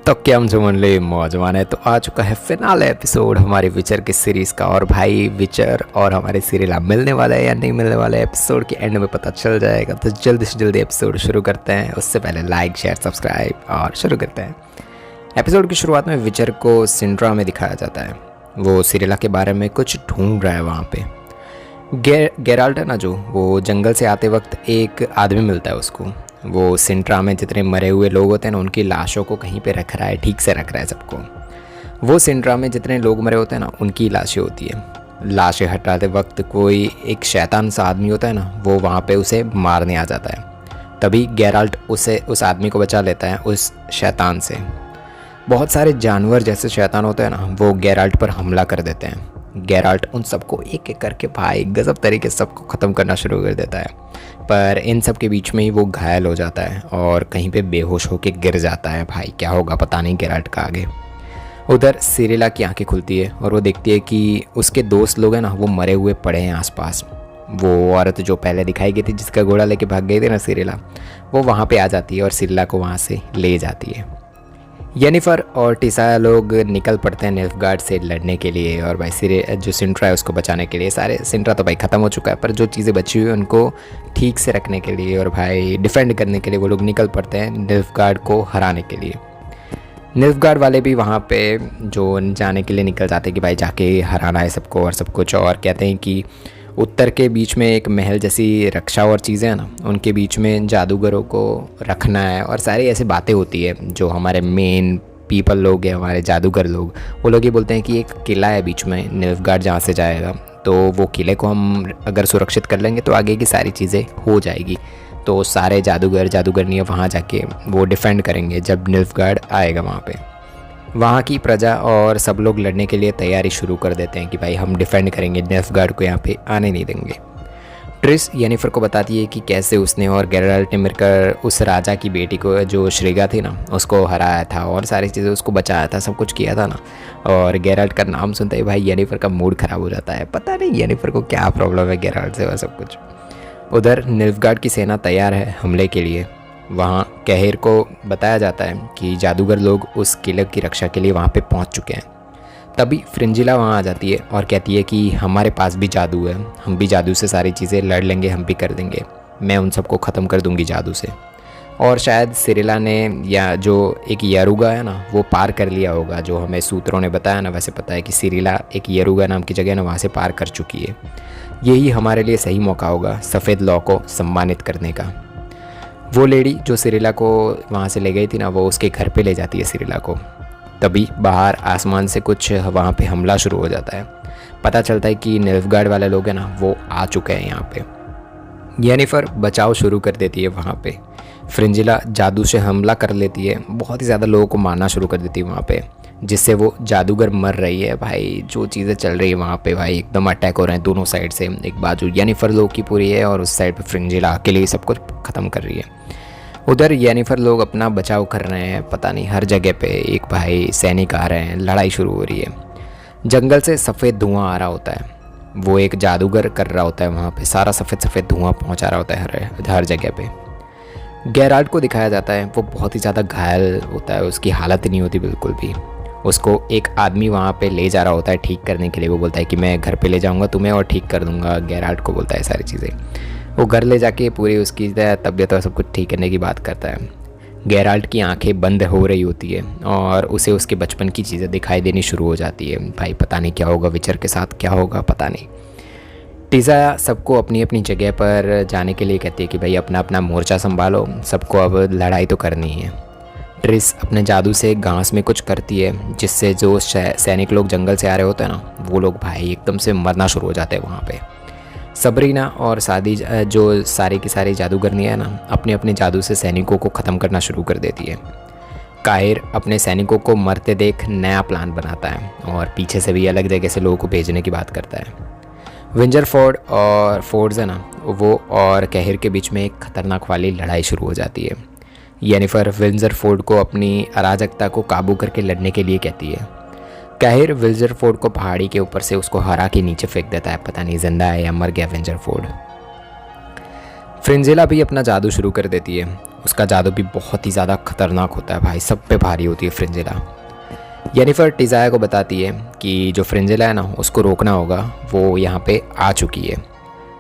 तो क्या हम समझ ले मौजवान है। तो आ चुका है फिनाले एपिसोड हमारे विचर की सीरीज़ का। और भाई विचर और हमारे सीरियल मिलने वाला है या नहीं मिलने वाला है, एपिसोड के एंड में पता चल जाएगा। तो जल्दी से जल्दी एपिसोड शुरू करते हैं। उससे पहले लाइक शेयर सब्सक्राइब और शुरू करते हैं। एपिसोड की शुरुआत में विचर को सिंड्रा में दिखाया जाता है। वो सिरिला के बारे में कुछ ढूंढ रहा है वहाँ पे। गेराल्ट है ना, जो वो जंगल से आते वक्त एक आदमी मिलता है उसको। वो सिंट्रा में जितने मरे हुए लोग होते हैं ना, उनकी लाशों को कहीं पे रख रहा है, ठीक से रख रहा है सबको। वो सिंट्रा में जितने लोग मरे होते हैं ना, उनकी लाशें होती है। लाशें हटाते वक्त कोई एक शैतान सा आदमी होता है ना, वो वहाँ पे उसे मारने आ जाता है। तभी गेराल्ट उस आदमी को बचा लेता है उस शैतान से। बहुत सारे जानवर जैसे शैतान होते हैं ना, वो गेराल्ट पर हमला कर देते हैं। गेराल्ट उन सबको एक एक करके भाई गजब तरीके से सबको ख़त्म करना शुरू कर देता है। पर इन सब के बीच में ही वो घायल हो जाता है और कहीं पे बेहोश होके गिर जाता है। भाई क्या होगा पता नहीं गेराल्ट का आगे। उधर सिरिला की आंखें खुलती है और वो देखती है कि उसके दोस्त लोग हैं ना, वो मरे हुए पड़े हैं आसपास। वो औरत जो पहले दिखाई गई थी, जिसका घोड़ा लेके भाग गई थी ना सिरिला, वो वहाँ पे आ जाती है और सिरिला को वहाँ से ले जाती है। येनिफर और टिसाया लोग निकल पड़ते हैं निल्फगार्ड से लड़ने के लिए। और भाई जो सिंट्रा है उसको बचाने के लिए। सारे सिंट्रा तो भाई ख़त्म हो चुका है, पर जो चीज़ें बची हुई हैं उनको ठीक से रखने के लिए और भाई डिफेंड करने के लिए वो लोग निकल पड़ते हैं निल्फगार्ड को हराने के लिए। निल्फगार्ड वाले भी वहाँ पे जो जाने के लिए निकल जाते हैं कि भाई जाके हराना है सबको और सब कुछ। और कहते हैं कि उत्तर के बीच में एक महल जैसी रक्षा और चीज़ें हैं ना, उनके बीच में जादूगरों को रखना है। और सारी ऐसी बातें होती है जो हमारे मेन पीपल लोग हैं, हमारे जादूगर लोग, वो लोग ये बोलते हैं कि एक किला है बीच में निल्फगार्ड जहाँ से जाएगा, तो वो किले को हम अगर सुरक्षित कर लेंगे तो आगे की सारी चीज़ें हो जाएगी। तो सारे जादूगर जादूगरनियाँ वहाँ जाके वो डिफेंड करेंगे जब निल्फगार्ड आएगा वहाँ पर। वहाँ की प्रजा और सब लोग लड़ने के लिए तैयारी शुरू कर देते हैं कि भाई हम डिफेंड करेंगे, निल्फगार्ड को यहाँ पे आने नहीं देंगे। ट्रिस येनिफर को बताती है कि कैसे उसने और गेराल्ट ने मिलकर उस राजा की बेटी को, जो श्रीगा थी ना, उसको हराया था और सारी चीज़ें उसको बचाया था, सब कुछ किया था ना। और गेराल्ट का नाम सुनते ही भाई येनिफर का मूड ख़राब हो जाता है। पता नहीं येनिफर को क्या प्रॉब्लम है गेराल्ट से और सब कुछ। उधर निल्फगार्ड की सेना तैयार है हमले के लिए। वहाँ कहर को बताया जाता है कि जादूगर लोग उस किले की रक्षा के लिए वहाँ पे पहुँच चुके हैं। तभी फ्रिंजिला वहाँ आ जाती है और कहती है कि हमारे पास भी जादू है, हम भी जादू से सारी चीज़ें लड़ लेंगे, हम भी कर देंगे, मैं उन सबको ख़त्म कर दूँगी जादू से। और शायद सिरिला ने या जो एक यरुगा है ना, वो पार कर लिया होगा। जो हमें सूत्रों ने बताया ना, वैसे पता है कि सिरिला एक यरुगा नाम की जगह ना, वहाँ से पार कर चुकी है। यही हमारे लिए सही मौका होगा सफ़ेद लॉ को सम्मानित करने का। वो लेडी जो सिरिला को वहाँ से ले गई थी ना, वो उसके घर पे ले जाती है सिरिला को। तभी बाहर आसमान से कुछ वहाँ पे हमला शुरू हो जाता है। पता चलता है कि निल्फगार्ड वाले लोग हैं ना, वो आ चुके हैं यहाँ पे। येनिफर बचाव शुरू कर देती है वहाँ पे। फ्रिंजिला जादू से हमला कर लेती है, बहुत ही ज़्यादा लोगों को मारना शुरू कर देती है वहाँ पे, जिससे वो जादूगर मर रही है। भाई जो चीज़ें चल रही है वहाँ पे, भाई एकदम अटैक हो रहे हैं दोनों साइड से। एक बाजू येनिफर लोग की पूरी है और उस साइड पे फ्रिंजिला अकेले ही सब कुछ ख़त्म कर रही है। उधर येनिफर लोग अपना बचाव कर रहे हैं। पता नहीं हर जगह पे एक भाई सैनिक आ रहे हैं, लड़ाई शुरू हो रही है। जंगल से सफ़ेद धुआं आ रहा होता है। वो एक जादूगर कर रहा होता है वहाँ पे, सारा सफ़ेद धुआं पहुँचा रहा होता है हर जगह पे। गेराल्ट को दिखाया जाता है, वो बहुत ही ज़्यादा घायल होता है, उसकी हालत नहीं होती बिल्कुल भी। उसको एक आदमी वहाँ पे ले जा रहा होता है ठीक करने के लिए। वो बोलता है कि मैं घर पे ले जाऊँगा तुम्हें और ठीक कर दूँगा। गेराल्ट को बोलता है सारी चीज़ें। वो घर ले जाके पूरी उसकी तबीयत और सब कुछ ठीक करने की बात करता है। गेराल्ट की आंखें बंद हो रही होती है और उसे उसके बचपन की चीज़ें दिखाई देनी शुरू हो जाती है। भाई पता नहीं क्या होगा विचर के साथ, क्या होगा पता नहीं। टिज़ा सबको अपनी अपनी जगह पर जाने के लिए कहती है कि भाई अपना अपना मोर्चा संभालो, सबको अब लड़ाई तो करनी है। ट्रिस अपने जादू से घास में कुछ करती है, जिससे जो सैनिक लोग जंगल से आ रहे होते हैं ना, वो लोग भाई एकदम से मरना शुरू हो जाते हैं वहाँ पे। सबरीना और सादी जो सारी की सारी जादूगरनी है ना, अपने अपने जादू से सैनिकों को ख़त्म करना शुरू कर देती है। काहिर अपने सैनिकों को मरते देख नया प्लान बनाता है और पीछे से भी अलग जगह से लोगों को भेजने की बात करता है। विंजरफोर्ड और फोर्ड्स है ना, वो और कहर के बीच में एक खतरनाक वाली लड़ाई शुरू हो जाती है। येनिफर विंजरफोर्ड को अपनी अराजकता को काबू करके लड़ने के लिए कहती है। कहर विंजरफोर्ड को पहाड़ी के ऊपर से उसको हरा के नीचे फेंक देता है। पता नहीं जिंदा है या मर गया विंजरफोर्ड। फ्रिंजिला भी अपना जादू शुरू कर देती है। उसका जादू भी बहुत ही ज़्यादा खतरनाक होता है भाई, सब पे भारी होती है फ्रिंजिला। येनिफर टिज़ाया को बताती है कि जो फ्रिंजिला है ना उसको रोकना होगा, वो यहाँ पे आ चुकी है।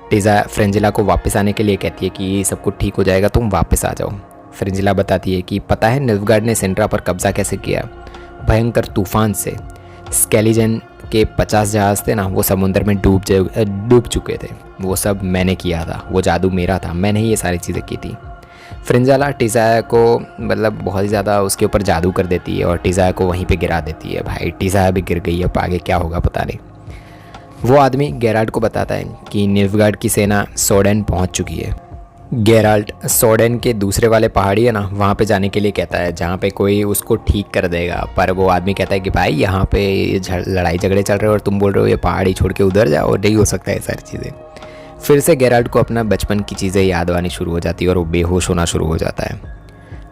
टिज़ाया फ्रिंजिला को वापस आने के लिए कहती है कि सब कुछ ठीक हो जाएगा, तुम वापस आ जाओ। फ्रिंजिला बताती है कि पता है निल्फगार्ड ने सिंड्रा पर कब्जा कैसे किया, भयंकर तूफान से। स्केलिजन के 50 जहाज़ थे ना वो समुद्र में डूब चुके थे, वो सब मैंने किया था, वो जादू मेरा था, मैंने ही ये सारी चीज़ें की थी। फ्रिंजिला टिज़ाया को मतलब बहुत ही ज़्यादा उसके ऊपर जादू कर देती है और टिज़ाया को वहीं पे गिरा देती है। भाई टिज़ाया भी गिर गई है, अब आगे क्या होगा पता नहीं। वो आदमी गेराल्ट को बताता है कि निल्फगार्ड की सेना सोडेन पहुंच चुकी है। गेराल्ट सोडेन के दूसरे वाले पहाड़ी है ना वहाँ पे जाने के लिए कहता है, जहाँ पे कोई उसको ठीक कर देगा। पर वो आदमी कहता है कि भाई यहाँ पे लड़ाई झगड़े चल रहे हो और तुम बोल रहे हो ये पहाड़ी छोड़ के उधर जाओ, नहीं हो सकता है सारी चीज़ें। फिर से गेराल्ट को अपना बचपन की चीज़ें याद आनी शुरू हो जाती है और वो बेहोश होना शुरू हो जाता है।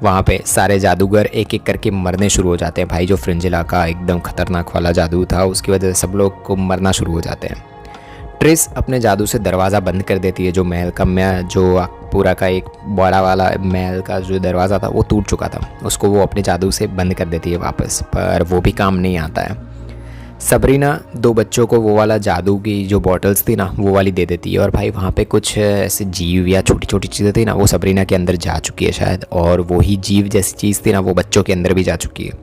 वहाँ पे सारे जादूगर एक एक करके मरने शुरू हो जाते हैं भाई। जो फ्रिंजिला का एकदम खतरनाक वाला जादू था उसकी वजह से सब लोग को मरना शुरू हो जाते हैं। ट्रिस अपने जादू से दरवाज़ा बंद कर देती है। जो महल का जो पूरा का एक बड़ा वाला महल का जो दरवाज़ा था वो टूट चुका था, उसको वो अपने जादू से बंद कर देती है वापस, पर वो भी काम नहीं आता है। सबरीना 2 बच्चों को वो वाला जादू की जो बॉटल्स थी ना वो वाली दे देती है और भाई वहाँ पे कुछ ऐसे जीव या छोटी छोटी चीज़ें थी ना वो सबरीना के अंदर जा चुकी है शायद, और वही जीव जैसी चीज़ थी ना वो बच्चों के अंदर भी जा चुकी है।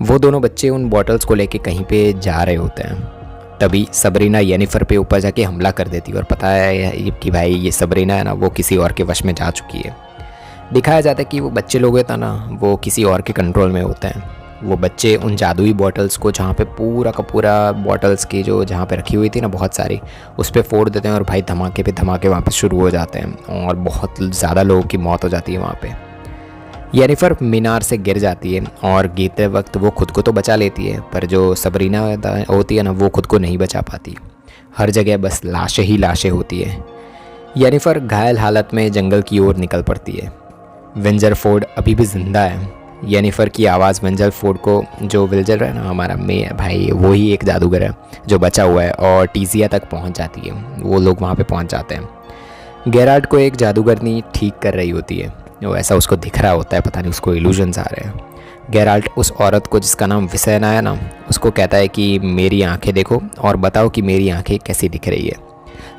वो दोनों बच्चे उन बॉटल्स को लेके कहीं पे जा रहे होते हैं। तभी सबरीना येनिफर पे ऊपर जाके हमला कर देती है और पता है कि भाई ये सबरीना है ना वो किसी और के वश में जा चुकी है। दिखाया जाता है कि वो बच्चे लोग होता ना वो किसी और के कंट्रोल में होते हैं। वो बच्चे उन जादुई बॉटल्स को जहाँ पे पूरा का पूरा बॉटल्स की जो जहाँ पे रखी हुई थी ना बहुत सारी, उस पर फोड़ देते हैं और भाई धमाके पे धमाके वहाँ पे शुरू हो जाते हैं और बहुत ज़्यादा लोगों की मौत हो जाती है वहाँ पे। येनिफर मीनार से गिर जाती है और गिरते वक्त वो खुद को तो बचा लेती है, पर जो सबरीना होती है ना वो खुद को नहीं बचा पाती। हर जगह बस लाशें ही लाशें होती है। येनिफर घायल हालत में जंगल की ओर निकल पड़ती है। विंजर फोर्ड अभी भी जिंदा है। येनिफर की आवाज़ विंजर फोर्ड को, जो विल्जर है ना हमारा भाई वो ही एक जादूगर है जो बचा हुआ है, और टीजिया तक पहुंच जाती है। वो लोग वहां पे पहुंच जाते हैं। गेराल्ट को एक जादूगरनी ठीक कर रही होती है, वो ऐसा उसको दिख रहा होता है, पता नहीं उसको इल्यूजन्स आ रहे हैं। गेराल्ट उस औरत को जिसका नाम विसेना है ना उसको कहता है कि मेरी आंखें देखो और बताओ कि मेरी आंखें कैसी दिख रही है।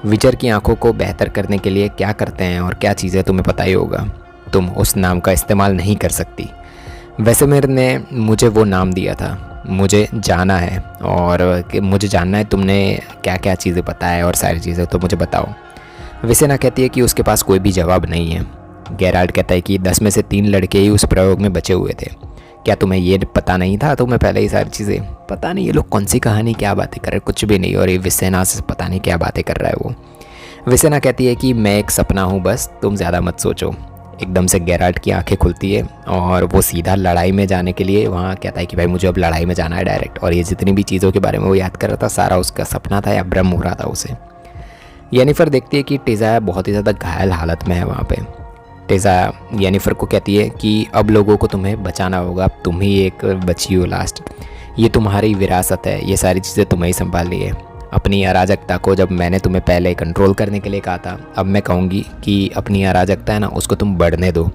विचर की आंखों को बेहतर करने के लिए क्या करते हैं और क्या चीज़ें तुम्हें पता ही होगा, तुम उस नाम का इस्तेमाल नहीं कर सकती। वेसेमिर ने मुझे वो नाम दिया था, मुझे जाना है और मुझे जानना है तुमने क्या क्या चीज़ें पता है और सारी चीज़ें तो मुझे बताओ। वेसेना कहती है कि उसके पास कोई भी जवाब नहीं है। गेराल्ट कहता है कि 10 में से 3 लड़के ही उस प्रयोग में बचे हुए थे, क्या तुम्हें ये पता नहीं था? तुम्हें पहले ही सारी चीज़ें पता नहीं, ये लोग कौन सी कहानी क्या बातें कर रहे हैं, कुछ भी नहीं। और ये वेसेना से पता नहीं क्या बातें कर रहा है वो। वेसेना कहती है कि मैं एक सपना हूँ, बस तुम ज़्यादा मत सोचो। एकदम से गेराल्ट की आंखें खुलती है और वो सीधा लड़ाई में जाने के लिए वहाँ कहता है कि भाई मुझे अब लड़ाई में जाना है डायरेक्ट। और ये जितनी भी चीज़ों के बारे में वो याद कर रहा था सारा उसका सपना था या भ्रम हो रहा था उसे। येनिफर देखती है कि टिज़ाया बहुत ही ज़्यादा घायल हालत में है वहाँ पे। टिज़ाया येनिफर को कहती है कि अब लोगों को तुम्हें बचाना होगा, अब तुम ही एक बची हो लास्ट, ये तुम्हारी विरासत है, ये सारी चीज़ें तुम्हें ही संभालनी है। अपनी अराजकता को जब मैंने तुम्हें पहले कंट्रोल करने के लिए कहा था, अब मैं कहूँगी कि अपनी अराजकता है ना उसको तुम बढ़ने दो।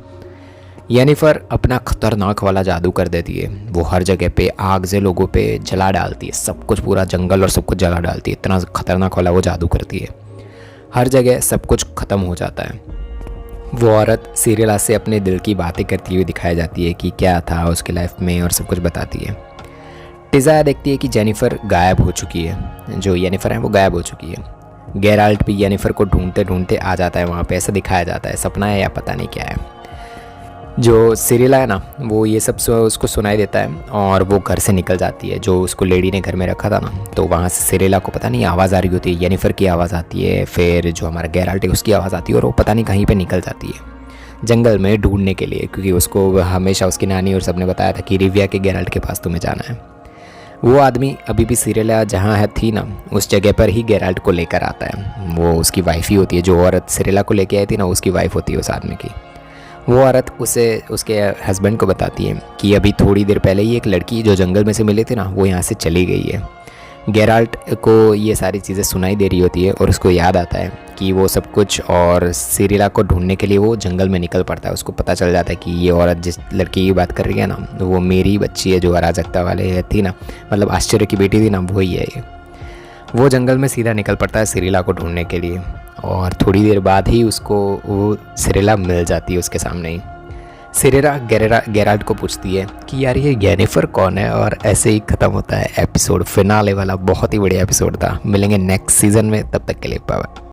येनिफर अपना खतरनाक वाला जादू कर देती है। वो हर जगह पे आग से लोगों पे जला डालती है, सब कुछ पूरा जंगल और सब कुछ जला डालती है। इतना खतरनाक वाला वो जादू करती है, हर जगह सब कुछ ख़त्म हो जाता है। वो औरत सीरियला से अपने दिल की बातें करती हुई दिखाई जाती है कि क्या था उसकी लाइफ में और सब कुछ बताती है। टिज़ाया देखती है कि जेनिफर गायब हो चुकी है, जो येनिफर है वो गायब हो चुकी है। गेराल्ट भी येनिफर को ढूंढते ढूंढते आ जाता है वहाँ पे, ऐसा दिखाया जाता है, सपना है या पता नहीं क्या है। जो सिरिला है ना वो ये सब उसको सुनाई देता है और वो घर से निकल जाती है। जो उसको लेडी ने घर में रखा था ना, तो वहाँ से सिरिला को पता नहीं आवाज़ आ रही होती है, येनिफर की आवाज़ आती है, फिर जो हमारा गेराल्ट है उसकी आवाज़ आती है और वो पता नहीं कहीं पर निकल जाती है जंगल में ढूंढने के लिए, क्योंकि उसको हमेशा उसकी नानी और सबने बताया था कि रिविया के गेराल्ट के पास तुम्हें जाना है। वो आदमी अभी भी सिरिला जहाँ है थी ना उस जगह पर ही गेराल्ट को लेकर आता है। वो उसकी वाइफ ही होती है, जो औरत सिरिला को लेके आई थी ना उसकी वाइफ होती है उस आदमी की। वो औरत उसे उसके हस्बैंड को बताती है कि अभी थोड़ी देर पहले ही एक लड़की जो जंगल में से मिली थी ना वो यहाँ से चली गई है। गेराल्ट को ये सारी चीज़ें सुनाई दे रही होती है और उसको याद आता है कि वो सब कुछ, और सिरिला को ढूंढने के लिए वो जंगल में निकल पड़ता है। उसको पता चल जाता है कि ये औरत जिस लड़की की बात कर रही है ना, वो मेरी बच्ची है जो अराजकता वाले थी ना, मतलब आश्चर्य की बेटी थी ना, वही है ये। वो जंगल में सीधा निकल पड़ता है सिरिला को ढूंढने के लिए, और थोड़ी देर बाद ही उसको वो सिरिला मिल जाती है उसके सामने ही। सिरिला गेराल्ड को पूछती है कि यार ये जेनिफर कौन है, और ऐसे ही ख़त्म होता है एपिसोड। फिनाले वाला बहुत ही बढ़िया एपिसोड था। मिलेंगे नेक्स्ट सीज़न में, तब तक के लिए बाय।